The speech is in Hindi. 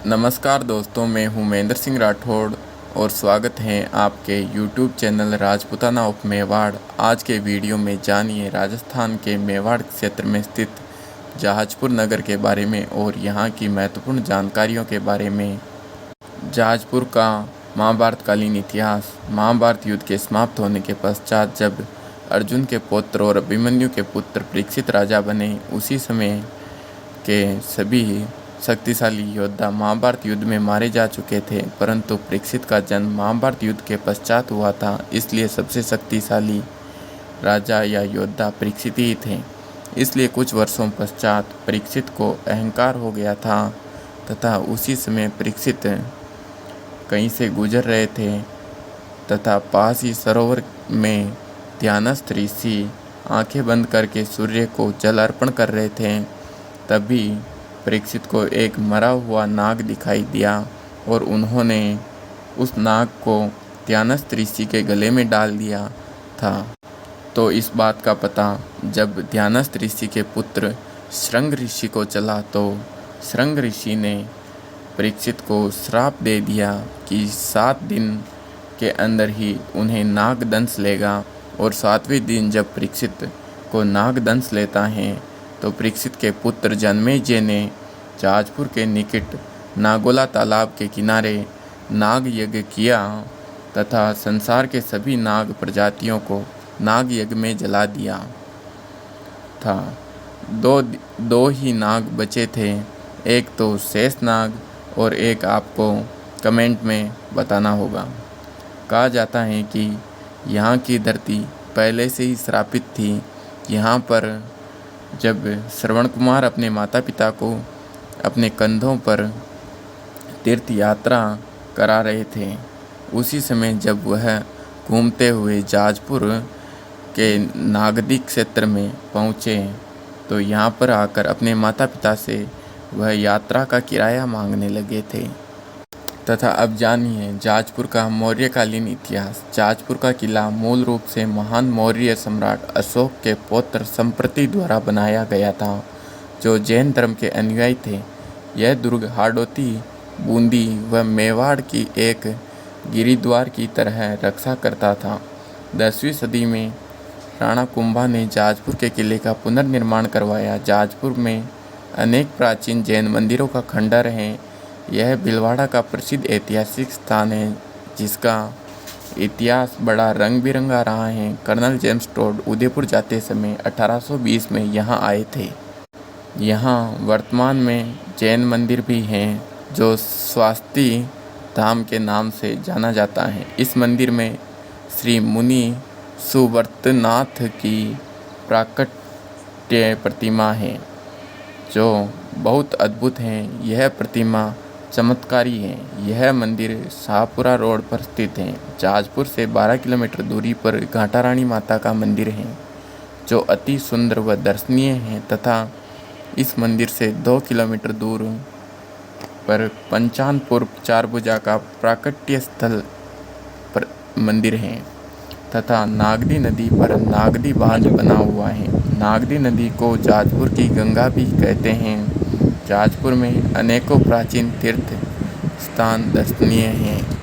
नमस्कार दोस्तों, मैं हूं महेंद्र सिंह राठौड़ और स्वागत है आपके YouTube channel Rajputana of Mewar. आज के वीडियो में जानिए राजस्थान के मेवाड़ क्षेत्र में स्थित जहाजपुर नगर के बारे में और यहाँ की महत्वपूर्ण जानकारियों के बारे में। जहाजपुर का महाभारतकालीन इतिहास। महाभारत युद्ध के समाप्त होने के पश्चात जब अर्जुन के पुत्र और अभिमन्यु के पुत्र परीक्षित राजा बने, उसी समय के सभी शक्तिशाली योद्धा महाभारत युद्ध में मारे जा चुके थे, परंतु परीक्षित का जन्म महाभारत युद्ध के पश्चात हुआ था, इसलिए सबसे शक्तिशाली राजा या योद्धा परीक्षित ही थे। इसलिए कुछ वर्षों पश्चात परीक्षित को अहंकार हो गया था तथा उसी समय परीक्षित कहीं से गुजर रहे थे तथा पास ही सरोवर में ध्यानस्थ ऋषि आंखें बंद करके सूर्य को जल अर्पण कर रहे थे। तभी परीक्षित को एक मरा हुआ नाग दिखाई दिया और उन्होंने उस नाग को ध्यानस्थ ऋषि के गले में डाल दिया था। तो इस बात का पता जब ध्यानस्थ ऋषि के पुत्र श्रृंग ऋषि को चला, तो श्रृंग ऋषि ने परीक्षित को श्राप दे दिया कि 7 दिन के अंदर ही उन्हें नाग दंश लेगा। और 7वें दिन जब परीक्षित को नाग दंश लेता है तो परीक्षित के पुत्र जन्मेजय ने जहाजपुर के निकट नागोला तालाब के किनारे नाग यज्ञ किया तथा संसार के सभी नाग प्रजातियों को नाग यज्ञ में जला दिया था। दो ही नाग बचे थे, एक तो शेष नाग और एक आपको कमेंट में बताना होगा। कहा जाता है कि यहाँ की धरती पहले से ही श्रापित थी। यहाँ पर जब श्रवण कुमार अपने माता पिता को अपने कंधों पर तीर्थ यात्रा करा रहे थे, उसी समय जब वह घूमते हुए जहाजपुर के नागदी क्षेत्र में पहुँचे, तो यहाँ पर आकर अपने माता पिता से वह यात्रा का किराया मांगने लगे थे। तथा अब जानिए जहाजपुर का मौर्यकालीन इतिहास। जहाजपुर का किला मूल रूप से महान मौर्य सम्राट अशोक के पौत्र संप्रति द्वारा बनाया गया था, जो जैन धर्म के अनुयायी थे। यह दुर्ग हाड़ौती, बूंदी व मेवाड़ की एक गिरिद्वार की तरह रक्षा करता था। 10वीं सदी में राणा कुंभा ने जहाजपुर के किले का पुनर्निर्माण करवाया। जहाजपुर में अनेक प्राचीन जैन मंदिरों का खंडर है। यह भीलवाड़ा का प्रसिद्ध ऐतिहासिक स्थान है, जिसका इतिहास बड़ा रंग बिरंगा रहा है। कर्नल जेम्स टोड उदयपुर जाते समय 1820 में यहाँ आए थे। यहाँ वर्तमान में जैन मंदिर भी हैं, जो स्वास्ति धाम के नाम से जाना जाता है। इस मंदिर में श्री मुनि सुवर्तनाथ की प्राकट्य प्रतिमा है, जो बहुत अद्भुत है। यह प्रतिमा चमत्कारी है। यह मंदिर शाहपुरा रोड पर स्थित है। जहाजपुर से 12 किलोमीटर दूरी पर घाटा रानी माता का मंदिर है, जो अति सुंदर व दर्शनीय है। तथा इस मंदिर से 2 किलोमीटर दूर पर पंचानपुर चारभुजा का प्राकट्य स्थल पर मंदिर है। तथा नागदी नदी पर नागदी बांध बना हुआ है। नागदी नदी को जहाजपुर की गंगा भी कहते हैं। जहाजपुर में अनेकों प्राचीन तीर्थ स्थान दर्शनीय हैं।